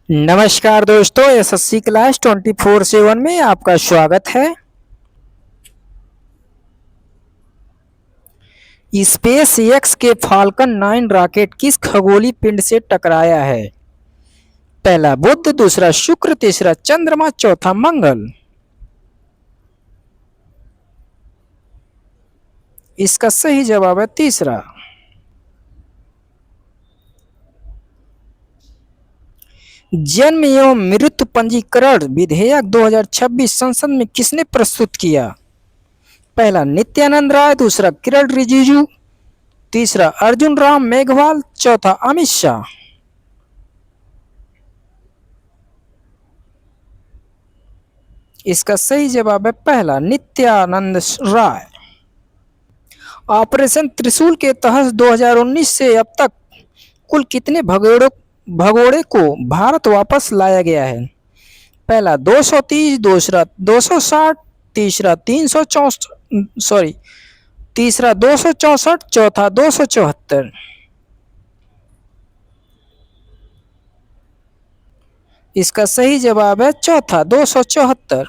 नमस्कार दोस्तों, SSC class 24/7 में आपका स्वागत है। स्पेस एक्स के फाल्कन 9 रॉकेट किस खगोलीय पिंड से टकराया है? पहला बुध, दूसरा शुक्र, तीसरा चंद्रमा, चौथा मंगल। इसका सही जवाब है तीसरा। जन्म एवं मृत्यु पंजीकरण विधेयक 2026 संसद में किसने प्रस्तुत किया? पहला नित्यानंद राय, दूसरा किरण रिजिजू, तीसरा अर्जुन राम मेघवाल, चौथा अमित शाह। इसका सही जवाब है पहला नित्यानंद राय। ऑपरेशन त्रिशूल के तहत 2019 से अब तक कुल कितने भगोड़े को भारत वापस लाया गया है? पहला 230, दूसरा 260, तीसरा 264, चौथा 274। इसका सही जवाब है चौथा 274।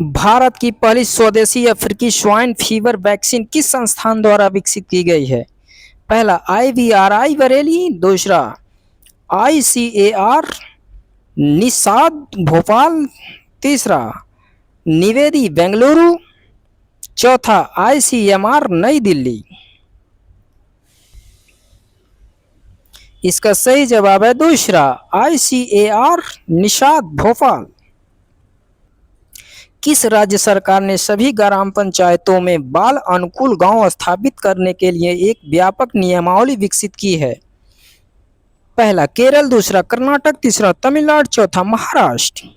भारत की पहली स्वदेशी अफ्रीकी स्वाइन फीवर वैक्सीन किस संस्थान द्वारा विकसित की गई है? पहला IVRI बरेली, दूसरा ICAR निषाद भोपाल, तीसरा निवेदी बेंगलुरु, चौथा ICMR नई दिल्ली। इसका सही जवाब है दूसरा ICAR निषाद भोपाल। किस राज्य सरकार ने सभी ग्राम पंचायतों में बाल अनुकूल गांव स्थापित करने के लिए एक व्यापक नियमावली विकसित की है? पहला केरल, दूसरा कर्नाटक, तीसरा तमिलनाडु, चौथा महाराष्ट्र।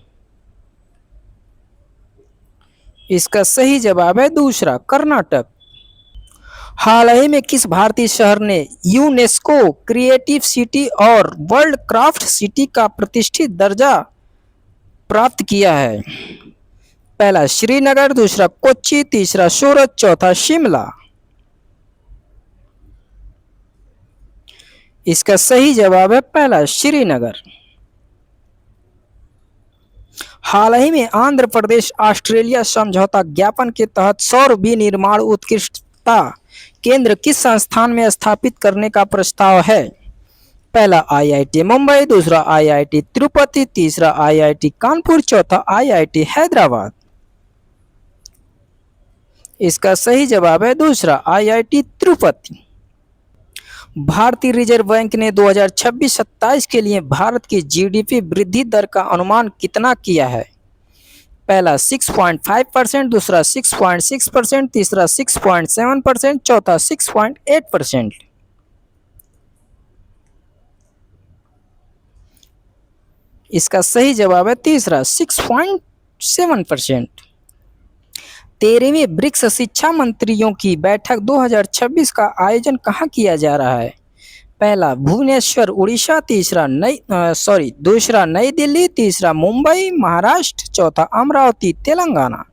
इसका सही जवाब है दूसरा कर्नाटक। हाल ही में किस भारतीय शहर ने यूनेस्को क्रिएटिव सिटी और वर्ल्ड क्राफ्ट सिटी का प्रतिष्ठित दर्जा प्राप्त किया है? पहला श्रीनगर, दूसरा कोच्चि, तीसरा सूरत, चौथा शिमला। इसका सही जवाब है पहला श्रीनगर। हाल ही में आंध्र प्रदेश ऑस्ट्रेलिया समझौता ज्ञापन के तहत सौर विनिर्माण उत्कृष्टता केंद्र किस संस्थान में स्थापित करने का प्रस्ताव है? पहला IIT मुंबई, दूसरा IIT तिरुपति, तीसरा IIT कानपुर, चौथा IIT हैदराबाद। इसका सही जवाब है दूसरा IIT तिरुपति। भारतीय रिजर्व बैंक ने 2026-27 के लिए भारत की GDP वृद्धि दर का अनुमान कितना किया है? पहला 6.5%, दूसरा 6.6%, तीसरा 6.7%, चौथा 6.8%। इसका सही जवाब है तीसरा 6.7%। 13वीं ब्रिक्स शिक्षा मंत्रियों की बैठक 2026 का आयोजन कहाँ किया जा रहा है? पहला भुवनेश्वर उड़ीसा, दूसरा नई दिल्ली, तीसरा मुंबई महाराष्ट्र, चौथा अमरावती तेलंगाना।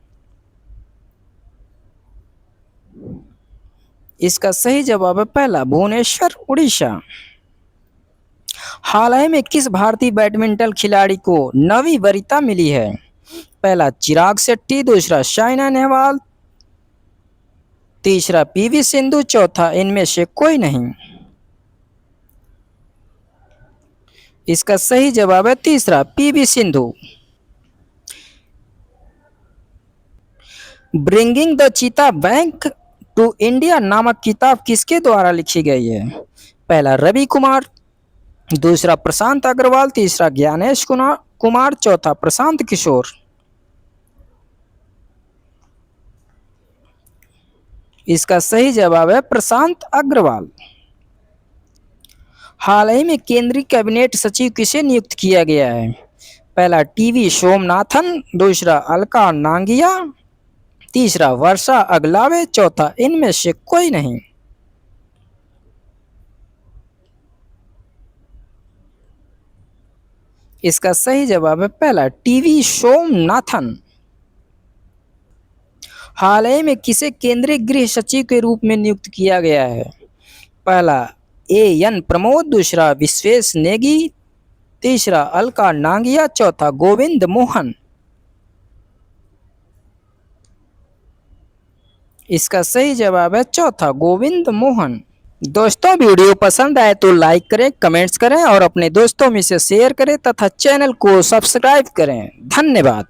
इसका सही जवाब है पहला भुवनेश्वर उड़ीसा। हाल ही में किस भारतीय बैडमिंटन खिलाड़ी को नवी वरीयता मिली है? पहला चिराग शेट्टी, दूसरा साइना नेहवाल, तीसरा PV सिंधु, चौथा इनमें से कोई नहीं। इसका सही जवाब है तीसरा PV Sindhu. Bringing the cheetah back to India नामक किताब किसके द्वारा लिखी गई है? पहला रवि कुमार, दूसरा प्रशांत अग्रवाल, तीसरा ज्ञानेश कुमार, चौथा प्रशांत किशोर। इसका सही जवाब है प्रशांत अग्रवाल। हाल ही में केंद्रीय कैबिनेट सचिव किसे नियुक्त किया गया है? पहला TV सोमनाथन, दूसरा अलका नांगिया, तीसरा वर्षा अगलावे, चौथा इनमें से कोई नहीं। इसका सही जवाब है पहला TV सोमनाथन। हाल ही में किसे केंद्रीय गृह सचिव के रूप में नियुक्त किया गया है? पहला AN प्रमोद, दूसरा विश्वेश नेगी, तीसरा अलका नांगिया, चौथा गोविंद मोहन। इसका सही जवाब है चौथा गोविंद मोहन। दोस्तों वीडियो पसंद आए तो लाइक करें, कमेंट्स करें और अपने दोस्तों में से शेयर करें तथा चैनल को सब्सक्राइब करें। धन्यवाद।